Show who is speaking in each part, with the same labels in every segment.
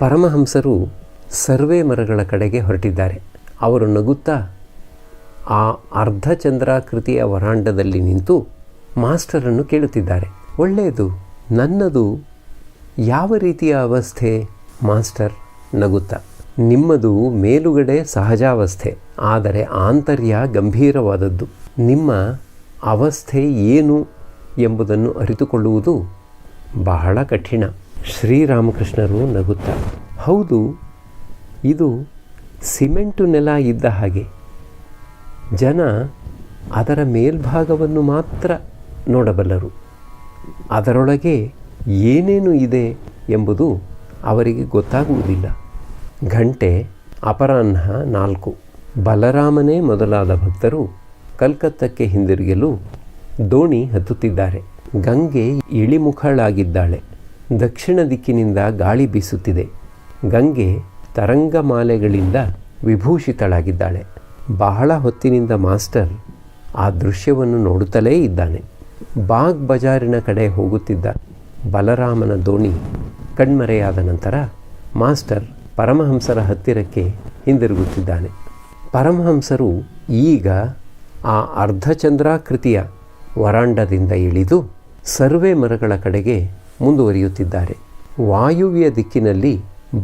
Speaker 1: ಪರಮಹಂಸರು ಸರ್ವೇ ಮರಗಳ ಕಡೆಗೆ ಹೊರಟಿದ್ದಾರೆ. ಅವರು ನಗುತ್ತಾ ಆ ಅರ್ಧಚಂದ್ರಾಕೃತಿಯ ವರಾಂಡದಲ್ಲಿ ನಿಂತು ಮಾಸ್ಟರನ್ನು ಕೇಳುತ್ತಿದ್ದಾರೆ. ಒಳ್ಳೆಯದು, ನನ್ನದು ಯಾವ ರೀತಿಯ ಅವಸ್ಥೆ? ಮಾಸ್ಟರ್ ನಗುತ್ತಾ, ನಿಮ್ಮದು ಮೇಲುಗಡೆ ಸಹಜಾವಸ್ಥೆ, ಆದರೆ ಆಂತರ್ಯ ಗಂಭೀರವಾದದ್ದು. ನಿಮ್ಮ ಅವಸ್ಥೆ ಏನು ಎಂಬುದನ್ನು ಅರಿತುಕೊಳ್ಳುವುದು ಬಹಳ ಕಠಿಣ. ಶ್ರೀರಾಮಕೃಷ್ಣರು ನಗುತ್ತಾ, ಹೌದು, ಇದು ಸಿಮೆಂಟು ನೆಲ ಇದ್ದ ಹಾಗೆ. ಜನ ಅದರ ಮೇಲ್ಭಾಗವನ್ನು ಮಾತ್ರ ನೋಡಬಲ್ಲರು. ಅದರೊಳಗೆ ಏನೇನು ಇದೆ ಎಂಬುದು ಅವರಿಗೆ ಗೊತ್ತಾಗುವುದಿಲ್ಲ. ಗಂಟೆ ಅಪರಾಹ್ನ 4. ಬಲರಾಮನೇ ಮೊದಲಾದ ಭಕ್ತರು ಕಲ್ಕತ್ತಕ್ಕೆ ಹಿಂದಿರುಗಲು ದೋಣಿ ಹತ್ತುತ್ತಿದ್ದಾರೆ. ಗಂಗೆ ಇಳಿಮುಖಳಾಗಿದ್ದಾಳೆ. ದಕ್ಷಿಣ ದಿಕ್ಕಿನಿಂದ ಗಾಳಿ ಬೀಸುತ್ತಿದೆ. ಗಂಗೆ ತರಂಗಮಾಲೆಗಳಿಂದ ವಿಭೂಷಿತಳಾಗಿದ್ದಾಳೆ. ಬಹಳ ಹೊತ್ತಿನಿಂದ ಮಾಸ್ಟರ್ ಆ ದೃಶ್ಯವನ್ನು ನೋಡುತ್ತಲೇ ಇದ್ದಾನೆ. ಬಾಗ್ ಬಜಾರಿನ ಕಡೆ ಹೋಗುತ್ತಿದ್ದ ಬಲರಾಮನ ದೋಣಿ ಕಣ್ಮರೆಯಾದ ನಂತರ ಮಾಸ್ಟರ್ ಪರಮಹಂಸರ ಹತ್ತಿರಕ್ಕೆ ಹಿಂದಿರುಗುತ್ತಿದ್ದಾನೆ. ಪರಮಹಂಸರು ಈಗ ಆ ಅರ್ಧಚಂದ್ರಾಕೃತಿಯ ವರಾಂಡದಿಂದ ಇಳಿದು ಸರ್ವೇ ಮರಗಳ ಕಡೆಗೆ ಮುಂದುವರಿಯುತ್ತಿದ್ದಾರೆ. ವಾಯುವ್ಯ ದಿಕ್ಕಿನಲ್ಲಿ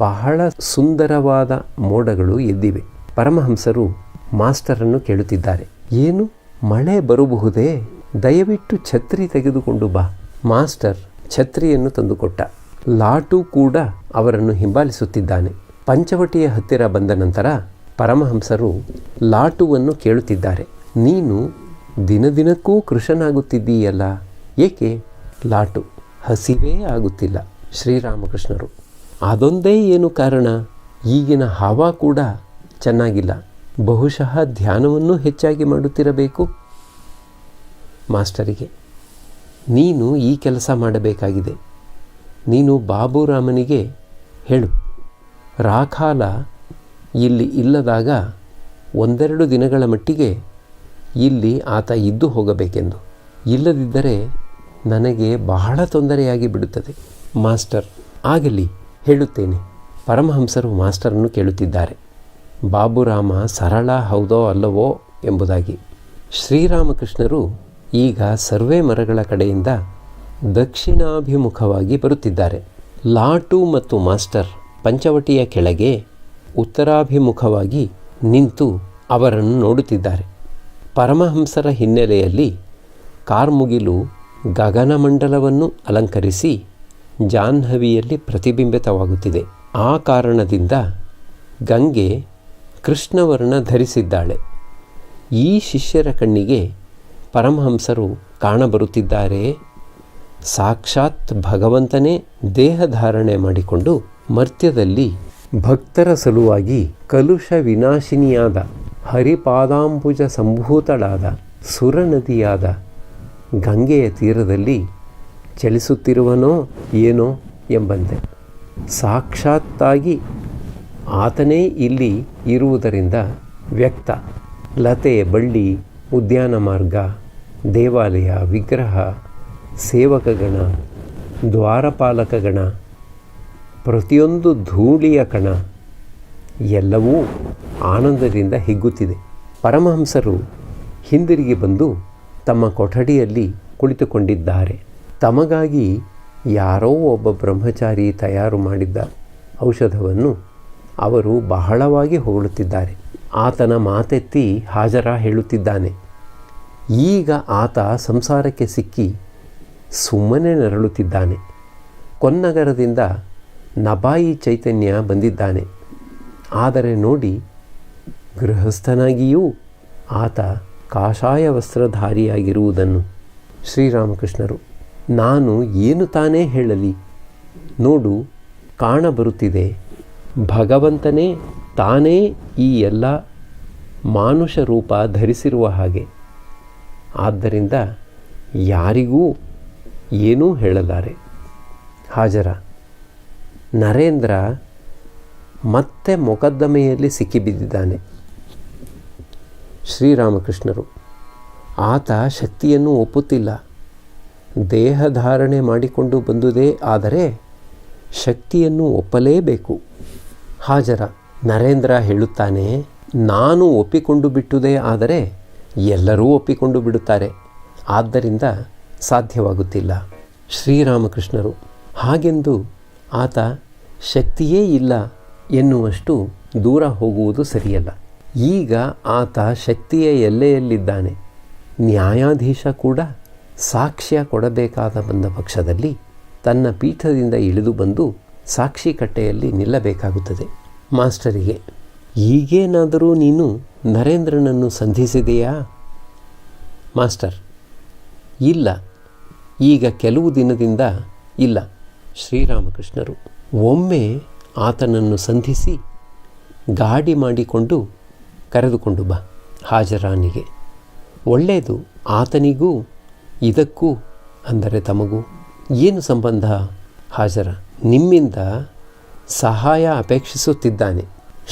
Speaker 1: ಬಹಳ ಸುಂದರವಾದ ಮೋಡಗಳು ಎದ್ದಿವೆ. ಪರಮಹಂಸರು ಮಾಸ್ಟರನ್ನು ಕೇಳುತ್ತಿದ್ದಾರೆ, ಏನು ಮಳೆ ಬರಬಹುದೇ? ದಯವಿಟ್ಟು ಛತ್ರಿ ತೆಗೆದುಕೊಂಡು ಬಾ. ಮಾಸ್ಟರ್ ಛತ್ರಿಯನ್ನು ತಂದುಕೊಟ್ಟ. ಲಾಟು ಕೂಡ ಅವರನ್ನು ಹಿಂಬಾಲಿಸುತ್ತಿದ್ದಾನೆ. ಪಂಚವಟಿಯ ಹತ್ತಿರ ಬಂದ ನಂತರ ಪರಮಹಂಸರು ಲಾಟುವನ್ನು ಕೇಳುತ್ತಿದ್ದಾರೆ, ನೀನು ದಿನದಿನಕ್ಕೂ ಕೃಶನಾಗುತ್ತಿದ್ದೀಯಲ್ಲ, ಏಕೆ? ಲಾಟು, ಹಸಿವೇ ಆಗುತ್ತಿಲ್ಲ. ಶ್ರೀರಾಮಕೃಷ್ಣರು, ಅದೊಂದೇ ಏನು ಕಾರಣ? ಈಗಿನ ಹವಾ ಕೂಡ ಚೆನ್ನಾಗಿಲ್ಲ. ಬಹುಶಃ ಧ್ಯಾನವನ್ನು ಹೆಚ್ಚಾಗಿ ಮಾಡುತ್ತಿರಬೇಕು. ಮಾಸ್ಟರಿಗೆ, ನೀನು ಈ ಕೆಲಸ ಮಾಡಬೇಕಾಗಿದೆ. ನೀನು ಬಾಬುರಾಮನಿಗೆ ಹೇಳು, ರಾಖಾಲ ಇಲ್ಲಿ ಇಲ್ಲದಾಗ 1-2 ದಿನಗಳ ಮಟ್ಟಿಗೆ ಇಲ್ಲಿ ಆತ ಇದ್ದು ಹೋಗಬೇಕೆಂದು. ಇಲ್ಲದಿದ್ದರೆ ನನಗೆ ಬಹಳ ತೊಂದರೆಯಾಗಿ ಬಿಡುತ್ತದೆ. ಮಾಸ್ಟರ್, ಆಗಲಿ, ಹೇಳುತ್ತೇನೆ. ಪರಮಹಂಸರು ಮಾಸ್ಟರನ್ನು ಕೇಳುತ್ತಿದ್ದಾರೆ, ಬಾಬುರಾಮ ಸರಳ ಹೌದೋ ಅಲ್ಲವೋ ಎಂಬುದಾಗಿ. ಶ್ರೀರಾಮಕೃಷ್ಣರು ಈಗ ಸರ್ವೇ ಮರಗಳ ಕಡೆಯಿಂದ ದಕ್ಷಿಣಾಭಿಮುಖವಾಗಿ ಬರುತ್ತಿದ್ದಾರೆ. ಲಾಟು ಮತ್ತು ಮಾಸ್ಟರ್ ಪಂಚವಟಿಯ ಕೆಳಗೆ ಉತ್ತರಾಭಿಮುಖವಾಗಿ ನಿಂತು ಅವರನ್ನು ನೋಡುತ್ತಿದ್ದಾರೆ. ಪರಮಹಂಸರ ಹಿನ್ನೆಲೆಯಲ್ಲಿ ಕಾರ್ಮುಗಿಲು ಗಗನಮಂಡಲವನ್ನು ಅಲಂಕರಿಸಿ ಜಾಹ್ನವಿಯಲ್ಲಿ ಪ್ರತಿಬಿಂಬಿತವಾಗುತ್ತಿದೆ. ಆ ಕಾರಣದಿಂದ ಗಂಗೆ ಕೃಷ್ಣವರ್ಣ ಧರಿಸಿದ್ದಾಳೆ. ಈ ಶಿಷ್ಯರ ಕಣ್ಣಿಗೆ ಪರಮಹಂಸರು ಕಾಣಬರುತ್ತಿದ್ದಾರೆ. ಸಾಕ್ಷಾತ್ ಭಗವಂತನೇ ದೇಹಧಾರಣೆ ಮಾಡಿಕೊಂಡು ಮರ್ತ್ಯದಲ್ಲಿ ಭಕ್ತರ ಸಲುವಾಗಿ ಕಲುಷ ವಿನಾಶಿನಿಯಾದ ಹರಿಪಾದಾಂಬುಜ ಸಂಭೂತಳಾದ ಸುರನದಿಯಾದ ಗಂಗೆಯ ತೀರದಲ್ಲಿ ಚಲಿಸುತ್ತಿರುವನೋ ಏನೋ ಎಂಬಂತೆ. ಸಾಕ್ಷಾತ್ತಾಗಿ ಆತನೇ ಇಲ್ಲಿ ಇರುವುದರಿಂದ ವ್ಯಕ್ತ. ಲತೆ, ಬಳ್ಳಿ, ಉದ್ಯಾನ ಮಾರ್ಗ, ದೇವಾಲಯ, ವಿಗ್ರಹ, ಸೇವಕಗಣ, ದ್ವಾರಪಾಲಕಗಣ, ಪ್ರತಿಯೊಂದು ಧೂಳಿಯ ಕಣ ಎಲ್ಲವೂ ಆನಂದದಿಂದ ಹಿಗ್ಗುತ್ತಿದೆ. ಪರಮಹಂಸರು ಹಿಂದಿರುಗಿ ಬಂದು ತಮ್ಮ ಕೊಠಡಿಯಲ್ಲಿ ಕುಳಿತುಕೊಂಡಿದ್ದಾರೆ. ತಮಗಾಗಿ ಯಾರೋ ಒಬ್ಬ ಬ್ರಹ್ಮಚಾರಿ ತಯಾರು ಮಾಡಿದ್ದ ಔಷಧವನ್ನು ಅವರು ಬಹಳವಾಗಿ ಹೊಗಳುತ್ತಿದ್ದಾರೆ. ಆತನ ಮಾತೆತ್ತಿ ಹಾಜರ ಹೇಳುತ್ತಿದ್ದಾನೆ, ಈಗ ಆತ ಸಂಸಾರಕ್ಕೆ ಸಿಕ್ಕಿ ಸುಮ್ಮನೆ ನರಳುತ್ತಿದ್ದಾನೆ. ಕೊನ್ನಗರದಿಂದ ನಬಾಯಿ ಚೈತನ್ಯ ಬಂದಿದ್ದಾನೆ. ಆದರೆ ನೋಡಿ, ಗೃಹಸ್ಥನಾಗಿಯೂ ಆತ ಕಾಷಾಯ ವಸ್ತ್ರಧಾರಿಯಾಗಿರುವುದನ್ನು. ಶ್ರೀರಾಮಕೃಷ್ಣರು, ನಾನು ಏನು ತಾನೇ ಹೇಳಲಿ? ನೋಡು, ಕಾಣಬರುತ್ತಿದೆ. ಭಗವಂತನೇ ತಾನೇ ಈ ಎಲ್ಲ ಮಾನುಷ ರೂಪ ಧರಿಸಿರುವ ಹಾಗೆ. ಆದ್ದರಿಂದ ಯಾರಿಗೂ ಏನೂ ಹೇಳಲಾರೆ. ಹಾಜರ. ನರೇಂದ್ರ ಮತ್ತೆ ಮೊಕದ್ದಮೆಯಲ್ಲಿ ಸಿಕ್ಕಿಬಿದ್ದಿದ್ದಾನೆ. ಶ್ರೀರಾಮಕೃಷ್ಣರು, ಆತ ಶಕ್ತಿಯನ್ನು ಒಪ್ಪುತ್ತಿಲ್ಲ. ದೇಹಧಾರಣೆ ಮಾಡಿಕೊಂಡು ಬಂದುದೇ ಆದರೆ ಶಕ್ತಿಯನ್ನು ಒಪ್ಪಲೇಬೇಕು. ಹಾಜರ ನರೇಂದ್ರ ಹೇಳುತ್ತಾನೆ, ನಾನು ಒಪ್ಪಿಕೊಂಡು ಬಿಟ್ಟುದೇ ಆದರೆ ಎಲ್ಲರೂ ಒಪ್ಪಿಕೊಂಡು ಬಿಡುತ್ತಾರೆ, ಆದ್ದರಿಂದ ಸಾಧ್ಯವಾಗುತ್ತಿಲ್ಲ. ಶ್ರೀರಾಮಕೃಷ್ಣರು ಹಾಗೆಂದು ಆತ ಶಕ್ತಿಯೇ ಇಲ್ಲ ಎನ್ನುವಷ್ಟು ದೂರ ಹೋಗುವುದು ಸರಿಯಲ್ಲ. ಈಗ ಆತ ಶಕ್ತಿಯ ಎಲ್ಲೆಯಲ್ಲಿದ್ದಾನೆ. ನ್ಯಾಯಾಧೀಶ ಕೂಡ ಸಾಕ್ಷ್ಯ ಕೊಡಬೇಕಾದ ಬಂದ ಪಕ್ಷದಲ್ಲಿ ತನ್ನ ಪೀಠದಿಂದ ಇಳಿದು ಬಂದು ಸಾಕ್ಷಿ ಕಟ್ಟೆಯಲ್ಲಿ ನಿಲ್ಲಬೇಕಾಗುತ್ತದೆ. ಮಾಸ್ಟರಿಗೆ, ಈಗೇನಾದರೂ ನೀನು ನರೇಂದ್ರನನ್ನು ಸಂಧಿಸಿದೆಯಾ? ಮಾಸ್ಟರ್, ಇಲ್ಲ, ಈಗ ಕೆಲವು ದಿನದಿಂದ ಇಲ್ಲ. ಶ್ರೀರಾಮಕೃಷ್ಣರು, ಒಮ್ಮೆ ಆತನನ್ನು ಸಂಧಿಸಿ ಗಾಡಿ ಮಾಡಿಕೊಂಡು ಕರೆದುಕೊಂಡು ಬಾ ಹಾಜರಾನಿಗೆ. ಒಳ್ಳೆಯದು. ಆತನಿಗೂ ಇದಕ್ಕೂ ಅಂದರೆ ತಮಗೂ ಏನು ಸಂಬಂಧ? ಹಾಜರ, ನಿಮ್ಮಿಂದ ಸಹಾಯ ಅಪೇಕ್ಷಿಸುತ್ತಿದ್ದಾನೆ.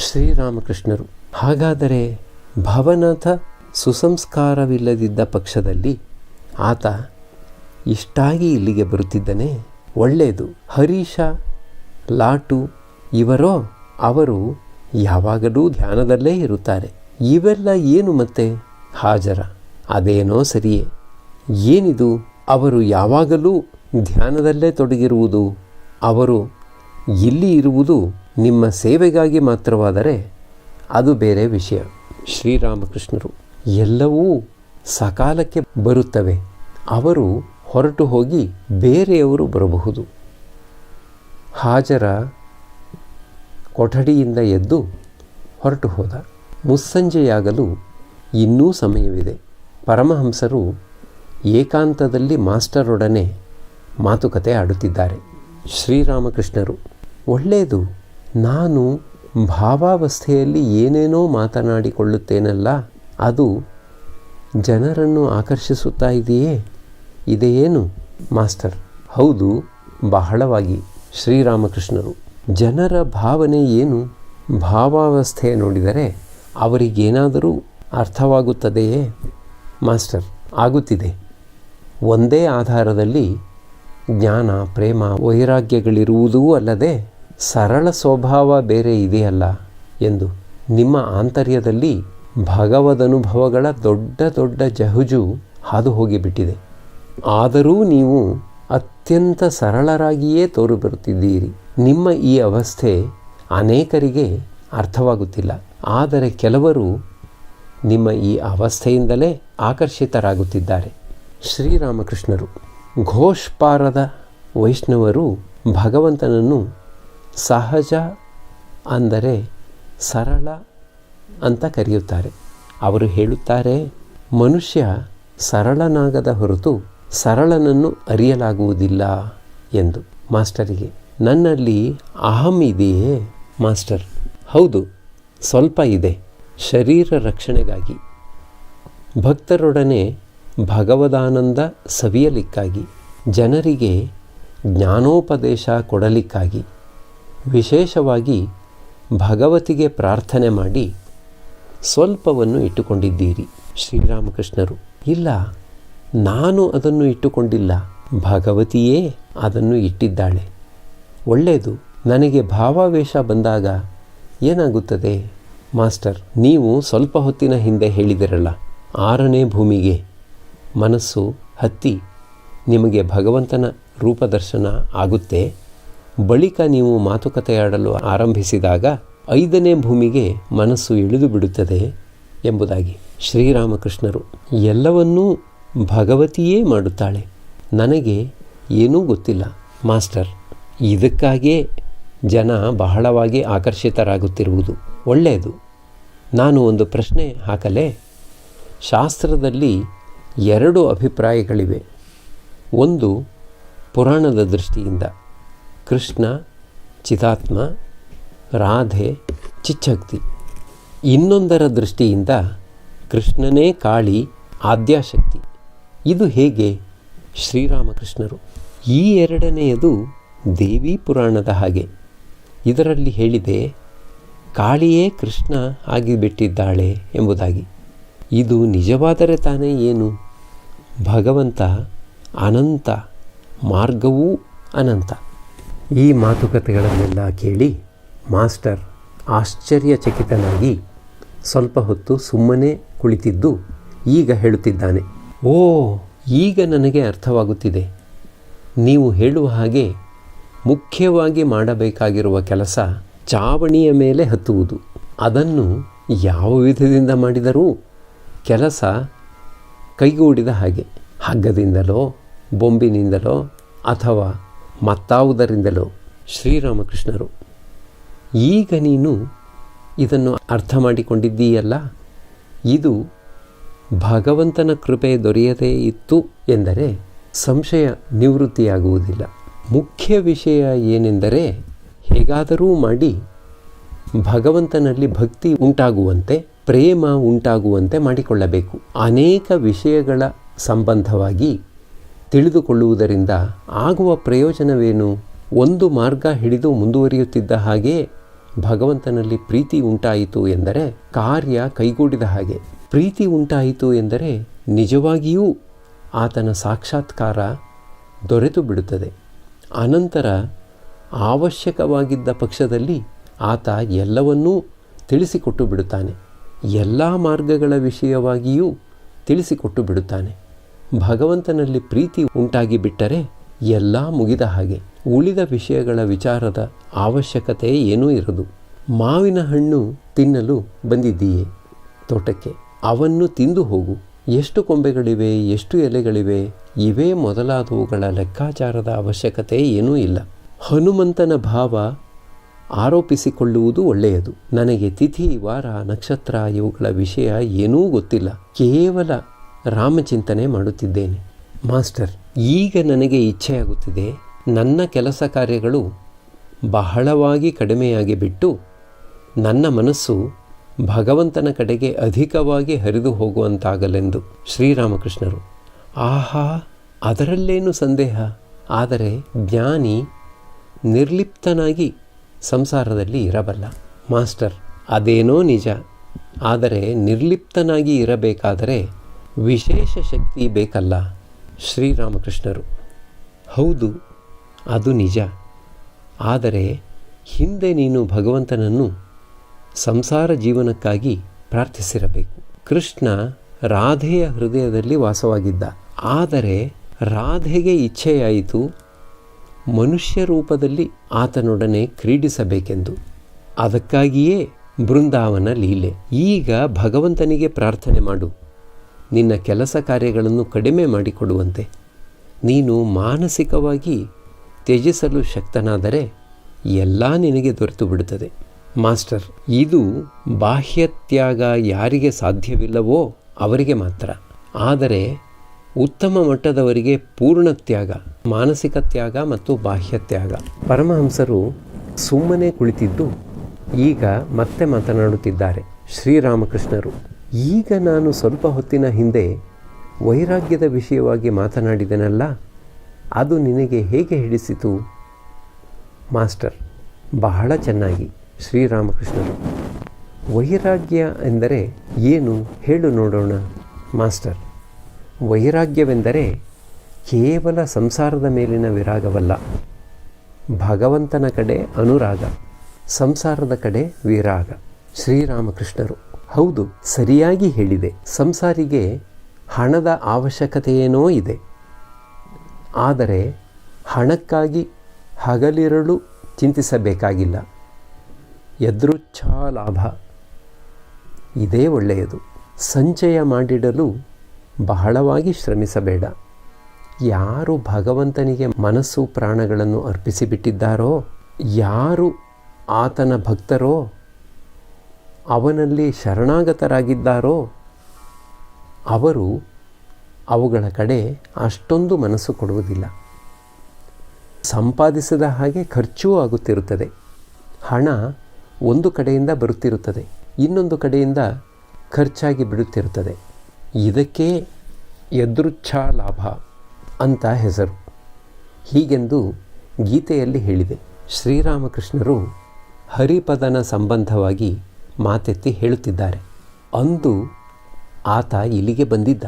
Speaker 1: ಶ್ರೀರಾಮಕೃಷ್ಣರು, ಹಾಗಾದರೆ ಭವನಾಥ ಸುಸಂಸ್ಕಾರವಿಲ್ಲದಿದ್ದ ಪಕ್ಷದಲ್ಲಿ ಆತ ಇಷ್ಟಾಗಿ ಇಲ್ಲಿಗೆ ಬರುತ್ತಿದ್ದನೇ? ಒಳ್ಳೆಯದು. ಹರೀಶ, ಲಾಟು ಇವರೋ? ಅವರು ಯಾವಾಗಲೂ ಧ್ಯಾನದಲ್ಲೇ ಇರುತ್ತಾರೆ. ಇವೆಲ್ಲ ಏನು ಮತ್ತೆ? ಹಾಜರ, ಅದೇನೋ ಸರಿಯೇ. ಏನಿದು ಅವರು ಯಾವಾಗಲೂ ಧ್ಯಾನದಲ್ಲೇ ತೊಡಗಿರುವುದು? ಅವರು ಇಲ್ಲಿ ಇರುವುದು ನಿಮ್ಮ ಸೇವೆಗಾಗಿ ಮಾತ್ರವಾದರೆ ಅದು ಬೇರೆ ವಿಷಯ. ಶ್ರೀರಾಮಕೃಷ್ಣರು, ಎಲ್ಲವೂ ಸಕಾಲಕ್ಕೆ ಬರುತ್ತವೆ. ಅವರು ಹೊರಟು ಹೋಗಿ ಬೇರೆಯವರು ಬರಬಹುದು. ಹಾಜರ ಕೊಠಡಿಯಿಂದ ಎದ್ದು ಹೊರಟು ಹೋದ. ಮುಸ್ಸಂಜೆಯಾಗಲು ಇನ್ನೂ ಸಮಯವಿದೆ. ಪರಮಹಂಸರು ಏಕಾಂತದಲ್ಲಿ ಮಾಸ್ಟರೊಡನೆ ಮಾತುಕತೆ ಆಡುತ್ತಿದ್ದಾರೆ. ಶ್ರೀರಾಮಕೃಷ್ಣರು, ಒಳ್ಳೆಯದು. ನಾನು ಭಾವಾವಸ್ಥೆಯಲ್ಲಿ ಏನೇನೋ ಮಾತನಾಡಿಕೊಳ್ಳುತ್ತೇನಲ್ಲ, ಅದು ಜನರನ್ನು ಆಕರ್ಷಿಸುತ್ತಾ ಇದೆಯೇನು? ಮಾಸ್ಟರ್, ಹೌದು, ಬಹಳವಾಗಿ. ಶ್ರೀರಾಮಕೃಷ್ಣರು, ಜನರ ಭಾವನೆ ಏನು? ಭಾವಾವಸ್ಥೆ ನೋಡಿದರೆ ಅವರಿಗೇನಾದರೂ ಅರ್ಥವಾಗುತ್ತದೆಯೇ? ಮಾಸ್ಟರ್, ಆಗುತ್ತಿದೆ. ಒಂದೇ ಆಧಾರದಲ್ಲಿ ಜ್ಞಾನ, ಪ್ರೇಮ, ವೈರಾಗ್ಯಗಳಿರುವುದೂ ಅಲ್ಲದೆ ಸರಳ ಸ್ವಭಾವ ಬೇರೆ ಇದೆಯಲ್ಲ ಎಂದು. ನಿಮ್ಮ ಆಂತರ್ಯದಲ್ಲಿ ಭಗವದನುಭವಗಳ ದೊಡ್ಡ ದೊಡ್ಡ ಜಹುಜು ಹಾದು ಹೋಗಿಬಿಟ್ಟಿದೆ. ಆದರೂ ನೀವು ಅತ್ಯಂತ ಸರಳರಾಗಿಯೇ ತೋರಿಬರುತ್ತಿದ್ದೀರಿ. ನಿಮ್ಮ ಈ ಅವಸ್ಥೆ ಅನೇಕರಿಗೆ ಅರ್ಥವಾಗುತ್ತಿಲ್ಲ. ಆದರೆ ಕೆಲವರು ನಿಮ್ಮ ಈ ಅವಸ್ಥೆಯಿಂದಲೇ ಆಕರ್ಷಿತರಾಗುತ್ತಿದ್ದಾರೆ. ಶ್ರೀರಾಮಕೃಷ್ಣರು, ಘೋಷ್ಪಾರದ ವೈಷ್ಣವರು ಭಗವಂತನನ್ನು ಸಹಜ ಅಂದರೆ ಸರಳ ಅಂತ ಕರೆಯುತ್ತಾರೆ. ಅವರು ಹೇಳುತ್ತಾರೆ, ಮನುಷ್ಯ ಸರಳನಾಗದ ಹೊರತು ಸರಳನನ್ನು ಅರಿಯಲಾಗುವುದಿಲ್ಲ ಎಂದು. ಮಾಸ್ಟರಿಗೆ, ನನ್ನಲ್ಲಿ ಅಹಂ ಇದೆಯೇ? ಮಾಸ್ಟರ್, ಹೌದು, ಸ್ವಲ್ಪ ಇದೆ. ಶರೀರ ರಕ್ಷಣೆಗಾಗಿ, ಭಕ್ತರೊಡನೆ ಭಗವದಾನಂದ ಸವಿಯಲಿಕ್ಕಾಗಿ, ಜನರಿಗೆ ಜ್ಞಾನೋಪದೇಶ ಕೊಡಲಿಕ್ಕಾಗಿ, ವಿಶೇಷವಾಗಿ ಭಗವತಿಗೆ ಪ್ರಾರ್ಥನೆ ಮಾಡಿ ಸ್ವಲ್ಪವನ್ನು ಇಟ್ಟುಕೊಂಡಿದ್ದೀರಿ. ಶ್ರೀರಾಮಕೃಷ್ಣರು, ಇಲ್ಲ, ನಾನು ಅದನ್ನು ಇಟ್ಟುಕೊಂಡಿಲ್ಲ, ಭಗವತಿಯೇ ಅದನ್ನು ಇಟ್ಟಿದ್ದಾಳೆ. ಒಳ್ಳೆಯದು. ನನಗೆ ಭಾವಾವೇಶ ಬಂದಾಗ ಏನಾಗುತ್ತದೆ? ಮಾಸ್ಟರ್, ನೀವು ಸ್ವಲ್ಪ ಹೊತ್ತಿನ ಹಿಂದೆ ಹೇಳಿದಿರಲ್ಲ, 6ನೇ ಭೂಮಿಗೆ ಮನಸ್ಸು ಹತ್ತಿ ನಿಮಗೆ ಭಗವಂತನ ರೂಪದರ್ಶನ ಆಗುತ್ತೆ. ಬಳಿಕ ನೀವು ಮಾತುಕತೆಯಾಡಲು ಆರಂಭಿಸಿದಾಗ 5ನೇ ಭೂಮಿಗೆ ಮನಸ್ಸು ಇಳಿದು ಬಿಡುತ್ತದೆ ಎಂಬುದಾಗಿ. ಶ್ರೀರಾಮಕೃಷ್ಣರು, ಎಲ್ಲವನ್ನೂ ಭಗವತಿಯೇ ಮಾಡುತ್ತಾಳೆ, ನನಗೆ ಏನೂ ಗೊತ್ತಿಲ್ಲ. ಮಾಸ್ಟರ್, ಇದಕ್ಕಾಗೇ ಜನ ಬಹಳವಾಗಿ ಆಕರ್ಷಿತರಾಗುತ್ತಿರುವುದು. ಒಳ್ಳೆಯದು. ನಾನು ಒಂದು ಪ್ರಶ್ನೆ ಹಾಕಲೇ? ಶಾಸ್ತ್ರದಲ್ಲಿ 2 ಅಭಿಪ್ರಾಯಗಳಿವೆ. ಒಂದು ಪುರಾಣದ ದೃಷ್ಟಿಯಿಂದ ಕೃಷ್ಣ ಚಿತಾತ್ಮ, ರಾಧೆ ಚಿಚ್ಚಕ್ತಿ. ಇನ್ನೊಂದರ ದೃಷ್ಟಿಯಿಂದ ಕೃಷ್ಣನೇ ಕಾಳಿ, ಆದ್ಯಾಶಕ್ತಿ. ಇದು ಹೇಗೆ? ಶ್ರೀರಾಮಕೃಷ್ಣರು, ಈ 2ನೇಯದು ದೇವಿ ಪುರಾಣದ ಹಾಗೆ. ಇದರಲ್ಲಿ ಹೇಳಿದೆ, ಕಾಳಿಯೇ ಕೃಷ್ಣ ಆಗಿಬಿಟ್ಟಿದ್ದಾಳೆ ಎಂಬುದಾಗಿ. ಇದು ನಿಜವಾದರೆ ತಾನೇ ಏನು? ಭಗವಂತ ಅನಂತ, ಮಾರ್ಗವೂ ಅನಂತ. ಈ ಮಾತುಕತೆಗಳನ್ನೆಲ್ಲ ಕೇಳಿ ಮಾಸ್ಟರ್ ಆಶ್ಚರ್ಯಚಕಿತನಾಗಿ ಸ್ವಲ್ಪ ಹೊತ್ತು ಸುಮ್ಮನೆ ಕುಳಿತಿದ್ದು ಈಗ ಹೇಳುತ್ತಿದ್ದಾನೆ. ಓ, ಈಗ ನನಗೆ ಅರ್ಥವಾಗುತ್ತಿದೆ. ನೀವು ಹೇಳುವ ಹಾಗೆ ಮುಖ್ಯವಾಗಿ ಮಾಡಬೇಕಾಗಿರುವ ಕೆಲಸ ಚಾವಣಿಯ ಮೇಲೆ ಹತ್ತುವುದು. ಅದನ್ನು ಯಾವ ವಿಧದಿಂದ ಮಾಡಿದರೂ ಕೆಲಸ ಕೈಗೂಡಿದ ಹಾಗೆ, ಹಗ್ಗದಿಂದಲೋ ಬೊಂಬಿನಿಂದಲೋ ಅಥವಾ ಮತ್ತಾವುದರಿಂದಲೋ. ಶ್ರೀರಾಮಕೃಷ್ಣರು, ಈಗ ನೀನು ಇದನ್ನು ಅರ್ಥ ಮಾಡಿಕೊಂಡಿದ್ದೀಯಲ್ಲ, ಇದು ಭಗವಂತನ ಕೃಪೆ ದೊರೆಯದೇ ಇತ್ತು ಎಂದರೆ ಸಂಶಯ ನಿವೃತ್ತಿಯಾಗುವುದಿಲ್ಲ. ಮುಖ್ಯ ವಿಷಯ ಏನೆಂದರೆ ಹೇಗಾದರೂ ಮಾಡಿ ಭಗವಂತನಲ್ಲಿ ಭಕ್ತಿ ಉಂಟಾಗುವಂತೆ, ಪ್ರೇಮ ಉಂಟಾಗುವಂತೆ ಮಾಡಿಕೊಳ್ಳಬೇಕು. ಅನೇಕ ವಿಷಯಗಳ ಸಂಬಂಧವಾಗಿ ತಿಳಿದುಕೊಳ್ಳುವುದರಿಂದ ಆಗುವ ಪ್ರಯೋಜನವೇನು? ಒಂದು ಮಾರ್ಗ ಹಿಡಿದು ಮುಂದುವರಿಯುತ್ತಿದ್ದ ಹಾಗೆ ಭಗವಂತನಲ್ಲಿ ಪ್ರೀತಿ ಉಂಟಾಯಿತು ಎಂದರೆ ಕಾರ್ಯ ಕೈಗೂಡಿದ ಹಾಗೆ. ಪ್ರೀತಿ ಉಂಟಾಯಿತು ಎಂದರೆ ನಿಜವಾಗಿಯೂ ಆತನ ಸಾಕ್ಷಾತ್ಕಾರ ದೊರೆತು ಬಿಡುತ್ತದೆ. ಅನಂತರ ಅವಶ್ಯಕವಾಗಿದ್ದ ಪಕ್ಷದಲ್ಲಿ ಆತ ಎಲ್ಲವನ್ನೂ ತಿಳಿಸಿಕೊಟ್ಟು ಬಿಡುತ್ತಾನೆ. ಎಲ್ಲ ಮಾರ್ಗಗಳ ವಿಷಯವಾಗಿಯೂ ತಿಳಿಸಿಕೊಟ್ಟು ಬಿಡುತ್ತಾನೆ. ಭಗವಂತನಲ್ಲಿ ಪ್ರೀತಿ ಉಂಟಾಗಿ ಬಿಟ್ಟರೆ ಎಲ್ಲ ಮುಗಿದ ಹಾಗೆ. ಉಳಿದ ವಿಷಯಗಳ ವಿಚಾರದ ಅವಶ್ಯಕತೆ ಏನೂ ಇರದು. ಮಾವಿನ ಹಣ್ಣು ತಿನ್ನಲು ಬಂದಿದ್ದೀಯೇ ತೋಟಕ್ಕೆ, ಅವನ್ನು ತಿಂದು ಹೋಗು. ಎಷ್ಟು ಕೊಂಬೆಗಳಿವೆ, ಎಷ್ಟು ಎಲೆಗಳಿವೆ, ಇವೇ ಮೊದಲಾದವುಗಳ ಲೆಕ್ಕಾಚಾರದ ಅವಶ್ಯಕತೆ ಏನೂ ಇಲ್ಲ. ಹನುಮಂತನ ಭಾವ ಆರೋಪಿಸಿಕೊಳ್ಳುವುದು ಒಳ್ಳೆಯದು. ನನಗೆ ತಿಥಿ, ವಾರ, ನಕ್ಷತ್ರ ಇವುಗಳ ವಿಷಯ ಏನೂ ಗೊತ್ತಿಲ್ಲ. ಕೇವಲ ರಾಮಚಿಂತನೆ ಮಾಡುತ್ತಿದ್ದೇನೆ. ಮಾಸ್ಟರ್, ಈಗ ನನಗೆ ಇಚ್ಛೆಯಾಗುತ್ತಿದೆ ನನ್ನ ಕೆಲಸ ಕಾರ್ಯಗಳು ಬಹಳವಾಗಿ ಕಡಿಮೆಯಾಗಿ ಬಿಟ್ಟು ನನ್ನ ಮನಸ್ಸು ಭಗವಂತನ ಕಡೆಗೆ ಅಧಿಕವಾಗಿ ಹರಿದು ಹೋಗುವಂತಾಗಲೆಂದು. ಶ್ರೀರಾಮಕೃಷ್ಣರು, ಆಹಾ, ಅದರಲ್ಲೇನು ಸಂದೇಹ. ಆದರೆ ಜ್ಞಾನಿ ನಿರ್ಲಿಪ್ತನಾಗಿ ಸಂಸಾರದಲ್ಲಿ ಇರಬಲ್ಲ. ಮಾಸ್ಟರ್, ಅದೇನೋ ನಿಜ. ಆದರೆ ನಿರ್ಲಿಪ್ತನಾಗಿ ಇರಬೇಕಾದರೆ ವಿಶೇಷ ಶಕ್ತಿ ಬೇಕಲ್ಲ. ಶ್ರೀರಾಮಕೃಷ್ಣರು, ಹೌದು, ಅದು ನಿಜ. ಆದರೆ ಹಿಂದೆ ನೀನು ಭಗವಂತನನ್ನು ಸಂಸಾರ ಜೀವನಕ್ಕಾಗಿ ಪ್ರಾರ್ಥಿಸಿರಬೇಕು. ಕೃಷ್ಣ ರಾಧೆಯ ಹೃದಯದಲ್ಲಿ ವಾಸವಾಗಿದ್ದ. ಆದರೆ ರಾಧೆಗೆ ಇಚ್ಛೆಯಾಯಿತು ಮನುಷ್ಯ ರೂಪದಲ್ಲಿ ಆತನೊಡನೆ ಕ್ರೀಡಿಸಬೇಕೆಂದು. ಅದಕ್ಕಾಗಿಯೇ ಬೃಂದಾವನ ಲೀಲೆ. ಈಗ ಭಗವಂತನಿಗೆ ಪ್ರಾರ್ಥನೆ ಮಾಡು, ನಿನ್ನ ಕೆಲಸ ಕಾರ್ಯಗಳನ್ನು ಕಡಿಮೆ ಮಾಡಿಕೊಡುವಂತೆ. ನೀನು ಮಾನಸಿಕವಾಗಿ ತ್ಯಜಿಸಲು ಶಕ್ತನಾದರೆ ಎಲ್ಲ ನಿನಗೆ ದೊರೆತು ಬಿಡುತ್ತದೆ. ಮಾಸ್ಟರ್, ಇದು ಬಾಹ್ಯತ್ಯಾಗ ಯಾರಿಗೆ ಸಾಧ್ಯವಿಲ್ಲವೋ ಅವರಿಗೆ ಮಾತ್ರ. ಆದರೆ ಉತ್ತಮ ಮಟ್ಟದವರಿಗೆ ಪೂರ್ಣ ತ್ಯಾಗ, ಮಾನಸಿಕ ತ್ಯಾಗ ಮತ್ತು ಬಾಹ್ಯ ತ್ಯಾಗ. ಪರಮಹಂಸರು ಸುಮ್ಮನೆ ಕುಳಿತಿದ್ದು ಈಗ ಮತ್ತೆ ಮಾತನಾಡುತ್ತಿದ್ದಾರೆ. ಶ್ರೀರಾಮಕೃಷ್ಣರು, ಈಗ ನಾನು ಸ್ವಲ್ಪ ಹೊತ್ತಿನ ಹಿಂದೆ ವೈರಾಗ್ಯದ ವಿಷಯವಾಗಿ ಮಾತನಾಡಿದೆನಲ್ಲ, ಅದು ನಿನಗೆ ಹೇಗೆ ಹಿಡಿಸಿತು? ಮಾಸ್ಟರ್, ಬಹಳ ಚೆನ್ನಾಗಿ. ಶ್ರೀರಾಮಕೃಷ್ಣರು, ವೈರಾಗ್ಯ ಎಂದರೆ ಏನು ಹೇಳು ನೋಡೋಣ. ಮಾಸ್ಟರ್, ವೈರಾಗ್ಯವೆಂದರೆ ಕೇವಲ ಸಂಸಾರದ ಮೇಲಿನ ವಿರಾಗವಲ್ಲ, ಭಗವಂತನ ಕಡೆ ಅನುರಾಗ, ಸಂಸಾರದ ಕಡೆ ವಿರಾಗ. ಶ್ರೀರಾಮಕೃಷ್ಣರು, ಹೌದು, ಸರಿಯಾಗಿ ಹೇಳಿದೆ. ಸಂಸಾರಿಗೆ ಹಣದ ಅವಶ್ಯಕತೆಯೇನೋ ಇದೆ. ಆದರೆ ಹಣಕ್ಕಾಗಿ ಹಗಲಿರಳು ಚಿಂತಿಸಬೇಕಾಗಿಲ್ಲ. ಯದೃಚ್ಛಾ ಲಾಭ, ಇದೇ ಒಳ್ಳೆಯದು. ಸಂಚಯ ಮಾಡಿಡಲು ಬಹಳವಾಗಿ ಶ್ರಮಿಸಬೇಡ. ಯಾರು ಭಗವಂತನಿಗೆ ಮನಸ್ಸು ಪ್ರಾಣಗಳನ್ನು ಅರ್ಪಿಸಿಬಿಟ್ಟಿದ್ದಾರೋ, ಯಾರು ಆತನ ಭಕ್ತರೋ, ಅವನಲ್ಲಿ ಶರಣಾಗತರಾಗಿದ್ದಾರೋ ಅವರು ಅವುಗಳ ಕಡೆ ಅಷ್ಟೊಂದು ಮನಸ್ಸು ಕೊಡುವುದಿಲ್ಲ. ಸಂಪಾದಿಸಿದ ಹಾಗೆ ಖರ್ಚೂ ಆಗುತ್ತಿರುತ್ತದೆ. ಹಣ ಒಂದು ಕಡೆಯಿಂದ ಬರುತ್ತಿರುತ್ತದೆ, ಇನ್ನೊಂದು ಕಡೆಯಿಂದ ಖರ್ಚಾಗಿ ಬಿಡುತ್ತಿರುತ್ತದೆ. ಇದಕ್ಕೆ ಯದೃಚ್ಛಾ ಲಾಭ ಅಂತ ಹೆಸರು. ಹೀಗೆಂದು ಗೀತೆಯಲ್ಲಿ ಹೇಳಿದೆ. ಶ್ರೀರಾಮಕೃಷ್ಣರು ಹರಿಪದನ ಸಂಬಂಧವಾಗಿ ಮಾತೆತ್ತಿ ಹೇಳುತ್ತಿದ್ದಾರೆ. ಅಂದು ಆತ ಇಲ್ಲಿಗೆ ಬಂದಿದ್ದ.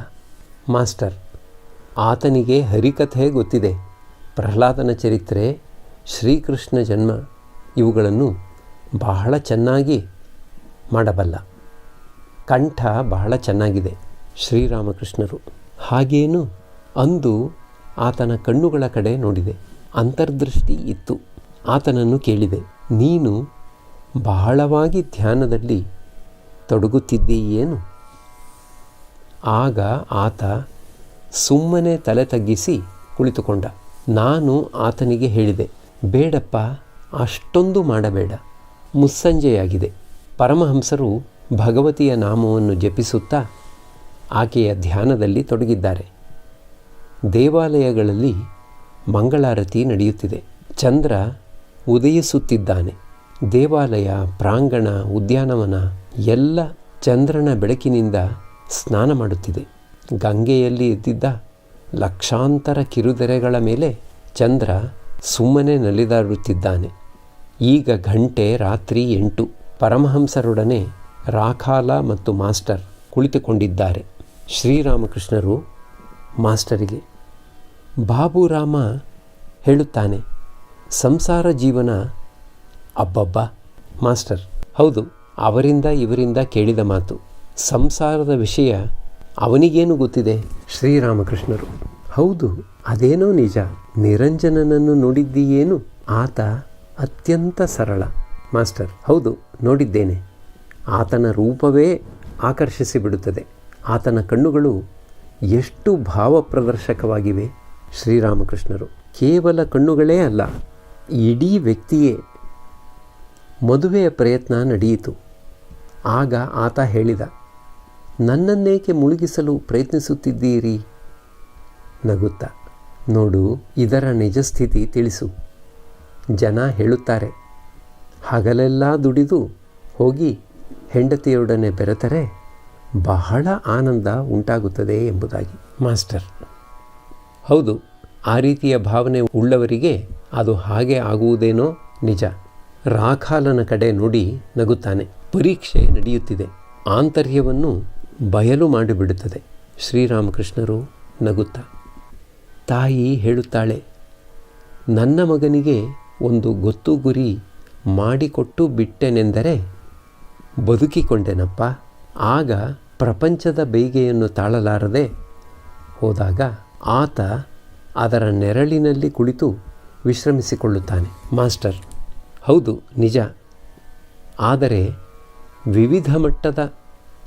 Speaker 1: ಮಾಸ್ಟರ್, ಆತನಿಗೆ ಹರಿಕಥೆ ಗೊತ್ತಿದೆ. ಪ್ರಹ್ಲಾದನ ಚರಿತ್ರೆ, ಶ್ರೀಕೃಷ್ಣ ಜನ್ಮ ಇವುಗಳನ್ನು ಬಹಳ ಚೆನ್ನಾಗಿ ಮಾಡಬಲ್ಲ. ಕಂಠ ಬಹಳ ಚೆನ್ನಾಗಿದೆ ಶ್ರೀರಾಮಕೃಷ್ಣರು. ಹಾಗೇನು ಅಂದು ಆತನ ಕಣ್ಣುಗಳ ಕಡೆ ನೋಡಿದೆ. ಅಂತರ್ದೃಷ್ಟಿ ಇತ್ತು. ಆತನನ್ನು ಕೇಳಿದೆ, ನೀನು ಬಹಳವಾಗಿ ಧ್ಯಾನದಲ್ಲಿ ತೊಡಗುತ್ತಿದ್ದೀಯೇನು? ಆಗ ಆತ ಸುಮ್ಮನೆ ತಲೆ ತಗ್ಗಿಸಿ ಕುಳಿತುಕೊಂಡ. ನಾನು ಆತನಿಗೆ ಹೇಳಿದೆ, ಬೇಡಪ್ಪ, ಅಷ್ಟೊಂದು ಮಾಡಬೇಡ, ಮುಸ್ಸಂಜೆಯಾಗಿದೆ. ಪರಮಹಂಸರು ಭಗವತಿಯ ನಾಮವನ್ನು ಜಪಿಸುತ್ತಾ ಆಕೆಯ ಧ್ಯಾನದಲ್ಲಿ ತೊಡಗಿದ್ದಾರೆ. ದೇವಾಲಯಗಳಲ್ಲಿ ಮಂಗಳಾರತಿ ನಡೆಯುತ್ತಿದೆ. ಚಂದ್ರ ಉದಯಿಸುತ್ತಿದ್ದಾನೆ. ದೇವಾಲಯ, ಪ್ರಾಂಗಣ, ಉದ್ಯಾನವನ ಎಲ್ಲ ಚಂದ್ರನ ಬೆಳಕಿನಿಂದ ಸ್ನಾನ ಮಾಡುತ್ತಿದೆ. ಗಂಗೆಯಲ್ಲಿ ಎದ್ದಿದ್ದ ಲಕ್ಷಾಂತರ ಕಿರುತೆರೆಗಳ ಮೇಲೆ ಚಂದ್ರ ಸುಮ್ಮನೆ ನಲಿದಾಡುತ್ತಿದ್ದಾನೆ. ಈಗ ಗಂಟೆ ರಾತ್ರಿ 8. ಪರಮಹಂಸರೊಡನೆ ರಾಖಾಲ ಮತ್ತು ಮಾಸ್ಟರ್ ಕುಳಿತುಕೊಂಡಿದ್ದಾರೆ. ಶ್ರೀರಾಮಕೃಷ್ಣರು ಮಾಸ್ಟರಿಗೆ, ಬಾಬುರಾಮ ಹೇಳುತ್ತಾನೆ, ಸಂಸಾರ ಜೀವನ. ಅಬ್ಬಬ್ಬಾ. ಮಾಸ್ಟರ್, ಹೌದು, ಅವರಿಂದ ಇವರಿಂದ ಕೇಳಿದ ಮಾತು. ಸಂಸಾರದ ವಿಷಯ ಅವನಿಗೇನು ಗೊತ್ತಿದೆ? ಶ್ರೀರಾಮಕೃಷ್ಣರು, ಹೌದು, ಅದೇನೋ ನಿಜ. ನಿರಂಜನನನ್ನು ನೋಡಿದ್ದೀಯೇನು? ಆತ ಅತ್ಯಂತ ಸರಳ. ಮಾಸ್ಟರ್, ಹೌದು, ನೋಡಿದ್ದೇನೆ. ಆತನ ರೂಪವೇ ಆಕರ್ಷಿಸಿಬಿಡುತ್ತದೆ. ಆತನ ಕಣ್ಣುಗಳು ಎಷ್ಟು ಭಾವಪ್ರದರ್ಶಕವಾಗಿವೆ. ಶ್ರೀರಾಮಕೃಷ್ಣರು, ಕೇವಲ ಕಣ್ಣುಗಳೇ ಅಲ್ಲ, ಇಡೀ ವ್ಯಕ್ತಿಯೇ. ಮದುವೆಯ ಪ್ರಯತ್ನ ನಡೆಯಿತು. ಆಗ ಆತ ಹೇಳಿದ, ನನ್ನನ್ನೇಕೆ ಮುಳುಗಿಸಲು ಪ್ರಯತ್ನಿಸುತ್ತಿದ್ದೀರಿ? ನಗುತ್ತಾ, ನೋಡು, ಇದರ ನಿಜಸ್ಥಿತಿ ತಿಳಿಸು. ಜನ ಹೇಳುತ್ತಾರೆ, ಹಗಲೆಲ್ಲ ದುಡಿದು ಹೋಗಿ ಹೆಂಡತಿಯೊಡನೆ ಬೆರೆತರೆ ಬಹಳ ಆನಂದ ಉಂಟಾಗುತ್ತದೆ ಎಂಬುದಾಗಿ. ಮಾಸ್ಟರ್, ಹೌದು, ಆ ರೀತಿಯ ಭಾವನೆ ಉಳ್ಳವರಿಗೆ ಅದು ಹಾಗೆ ಆಗುವುದೇನೋ ನಿಜ. ರಾಖಾಲನ ಕಡೆ ನೋಡಿ ನಗುತ್ತಾನೆ. ಪರೀಕ್ಷೆ ನಡೆಯುತ್ತಿದೆ. ಆಂತರ್ಯವನ್ನು ಬಯಲು ಮಾಡಿಬಿಡುತ್ತದೆ. ಶ್ರೀರಾಮಕೃಷ್ಣರು ನಗುತ್ತಾ, ತಾಯಿ ಹೇಳುತ್ತಾಳೆ, ನನ್ನ ಮಗನಿಗೆ ಒಂದು ಗೊತ್ತು ಗುರಿ ಮಾಡಿಕೊಟ್ಟು ಬಿಟ್ಟೆನೆಂದರೆ ಬದುಕಿಕೊಂಡೆನಪ್ಪ. ಆಗ ಪ್ರಪಂಚದ ಬೇಗೆಯನ್ನು ತಾಳಲಾರದೆ ಹೋದಾಗ ಆತ ಅದರ ನೆರಳಿನಲ್ಲಿ ಕುಳಿತು ವಿಶ್ರಮಿಸಿಕೊಳ್ಳುತ್ತಾನೆ. ಮಾಸ್ಟರ್, ಹೌದು, ನಿಜ. ಆದರೆ ವಿವಿಧ ಮಟ್ಟದ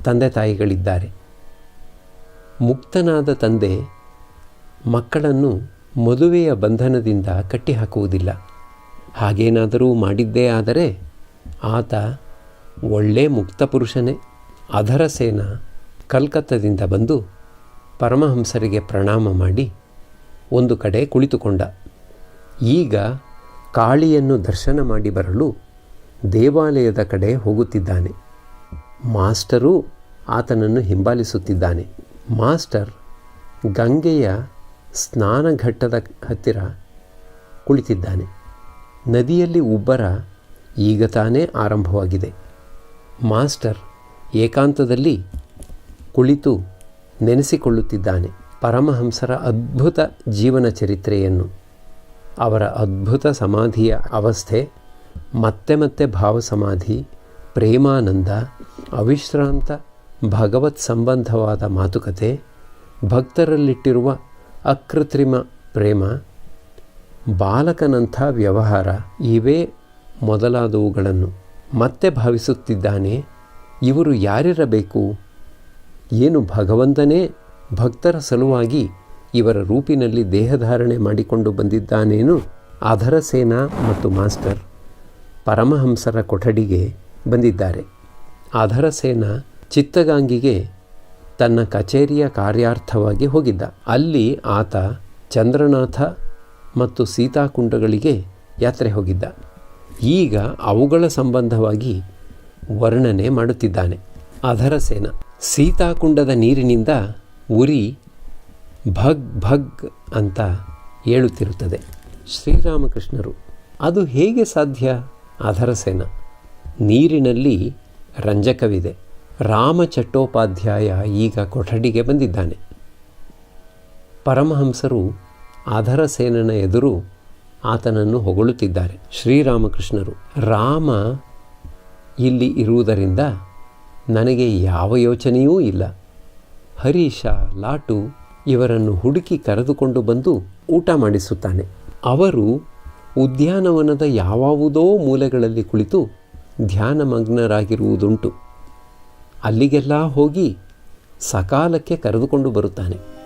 Speaker 1: ತಂದೆ ತಾಯಿಗಳಿದ್ದಾರೆ. ಮುಕ್ತನಾದ ತಂದೆ ಮಕ್ಕಳನ್ನು ಮದುವೆಯ ಬಂಧನದಿಂದ ಕಟ್ಟಿಹಾಕುವುದಿಲ್ಲ. ಹಾಗೇನಾದರೂ ಮಾಡಿದ್ದೇ ಆದರೆ ಆತ ಒಳ್ಳೆ ಮುಕ್ತ ಪುರುಷನೇ. ಅಧರಸೇನ ಕಲ್ಕತ್ತದಿಂದ ಬಂದು ಪರಮಹಂಸರಿಗೆ ಪ್ರಣಾಮ ಮಾಡಿ ಒಂದು ಕಡೆ ಕುಳಿತುಕೊಂಡ. ಈಗ ಕಾಳಿಯನ್ನು ದರ್ಶನ ಮಾಡಿ ಬರಲು ದೇವಾಲಯದ ಕಡೆ ಹೋಗುತ್ತಿದ್ದಾನೆ. ಮಾಸ್ಟರೂ ಆತನನ್ನು ಹಿಂಬಾಲಿಸುತ್ತಿದ್ದಾನೆ. ಮಾಸ್ಟರ್ ಗಂಗೆಯ ಸ್ನಾನಘಟ್ಟದ ಹತ್ತಿರ ಕುಳಿತಿದ್ದಾನೆ. ನದಿಯಲ್ಲಿ ಉಬ್ಬರ ಈಗ ತಾನೇ ಆರಂಭವಾಗಿದೆ. ಮಾಸ್ಟರ್ ಏಕಾಂತದಲ್ಲಿ ಕುಳಿತು ನೆನೆಸಿಕೊಳ್ಳುತ್ತಿದ್ದಾನೆ ಪರಮಹಂಸರ ಅದ್ಭುತ ಜೀವನ ಚರಿತ್ರೆಯನ್ನು. ಅವರ ಅದ್ಭುತ ಸಮಾಧಿಯ ಅವಸ್ಥೆ, ಮತ್ತೆ ಮತ್ತೆ ಭಾವಸಮಾಧಿ, ಪ್ರೇಮಾನಂದ, ಅವಿಶ್ರಾಂತ ಭಗವತ್ ಸಂಬಂಧವಾದ ಮಾತುಕತೆ, ಭಕ್ತರಲ್ಲಿಟ್ಟಿರುವ ಅಕೃತ್ರಿಮ ಪ್ರೇಮ, ಬಾಲಕನಂಥ ವ್ಯವಹಾರ, ಇವೇ ಮೊದಲಾದವುಗಳನ್ನು ಮತ್ತೆ ಭಾವಿಸುತ್ತಿದ್ದಾನೆ. ಇವರು ಯಾರಿರಬೇಕು? ಏನು ಭಗವಂತನೇ ಭಕ್ತರ ಸಲುವಾಗಿ ಇವರ ರೂಪಿನಲ್ಲಿ ದೇಹಧಾರಣೆ ಮಾಡಿಕೊಂಡು ಬಂದಿದ್ದಾನೇನು? ಅಧರಸೇನ ಮತ್ತು ಮಾಸ್ಟರ್ ಪರಮಹಂಸರ ಕೊಠಡಿಗೆ ಬಂದಿದ್ದಾರೆ. ಅಧರಸೇನ ಚಿತ್ತಗಾಂಗಿಗೆ ತನ್ನ ಕಚೇರಿಯ ಕಾರ್ಯಾರ್ಥವಾಗಿ ಹೋಗಿದ್ದ. ಅಲ್ಲಿ ಆತ ಚಂದ್ರನಾಥ ಮತ್ತು ಸೀತಾಕುಂಡಗಳಿಗೆ ಯಾತ್ರೆ ಹೋಗಿದ್ದ. ಈಗ ಅವುಗಳ ಸಂಬಂಧವಾಗಿ ವರ್ಣನೆ ಮಾಡುತ್ತಿದ್ದಾನೆ. ಅಧರಸೇನ, ಸೀತಾಕುಂಡದ ನೀರಿನಿಂದ ಉರಿ ಭಗ್ ಭಗ್ ಅಂತ ಏಳುತ್ತಿರುತ್ತದೆ. ಶ್ರೀರಾಮಕೃಷ್ಣರು, ಅದು ಹೇಗೆ ಸಾಧ್ಯ? ಅಧರಸೇನ, ನೀರಿನಲ್ಲಿ ರಂಜಕವಿದೆ. ರಾಮ ಚಟ್ಟೋಪಾಧ್ಯಾಯ ಈಗ ಕೊಠಡಿಗೆ ಬಂದಿದ್ದಾನೆ. ಪರಮಹಂಸರು ಅಧರಸೇನನ ಎದುರು ಆತನನ್ನು ಹೊಗಳುತ್ತಿದ್ದಾರೆ ಶ್ರೀರಾಮಕೃಷ್ಣರು. ರಾಮ ಇಲ್ಲಿ ಇರುವುದರಿಂದ ನನಗೆ ಯಾವ ಯೋಚನೆಯೂ ಇಲ್ಲ. ಹರೀಶ, ಲಾಟು ಇವರನ್ನು ಹುಡುಕಿ ಕರೆದುಕೊಂಡು ಬಂದು ಊಟ ಮಾಡಿಸುತ್ತಾನೆ. ಅವರು ಉದ್ಯಾನವನದ ಯಾವುದೋ ಮೂಲೆಗಳಲ್ಲಿ ಕುಳಿತು ಧ್ಯಾನಮಗ್ನರಾಗಿರುವುದುಂಟು. ಅಲ್ಲಿಗೆಲ್ಲ ಹೋಗಿ ಸಕಾಲಕ್ಕೆ ಕರೆದುಕೊಂಡು ಬರುತ್ತಾನೆ.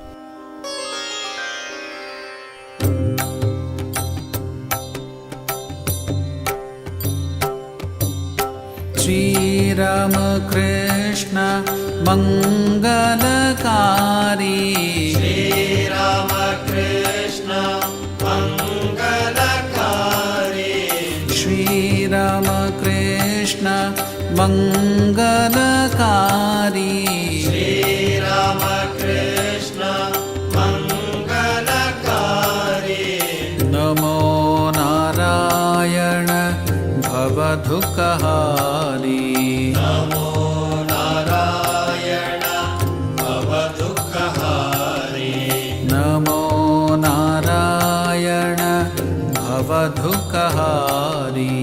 Speaker 2: ಶ್ರೀರಾಮ ಕೃಷ್ಣ ಮಂಗಲಕಾರಿ,
Speaker 3: ಶ್ರೀರಾಮ ಕೃಷ್ಣ ಮಂಗಲಕಾರಿ,
Speaker 2: ಶ್ರೀರಾಮ ಕೃಷ್ಣ ಮಂಗಲಕಾರಿ,
Speaker 3: ಶ್ರೀರಾಮ ಕೃಷ್ಣ ಮಂಗಲಕಾರಿ.
Speaker 2: ನಮೋ ನಾರಾಯಣ ಭವದುಃಖಹಾರಿ,
Speaker 3: ನಮೋ ನಾರಾಯಣ ಭವದುಃಖಹಾರಿ,
Speaker 2: ನಮೋ ನಾರಾಯಣ ಭವದುಃಖಹಾರಿ.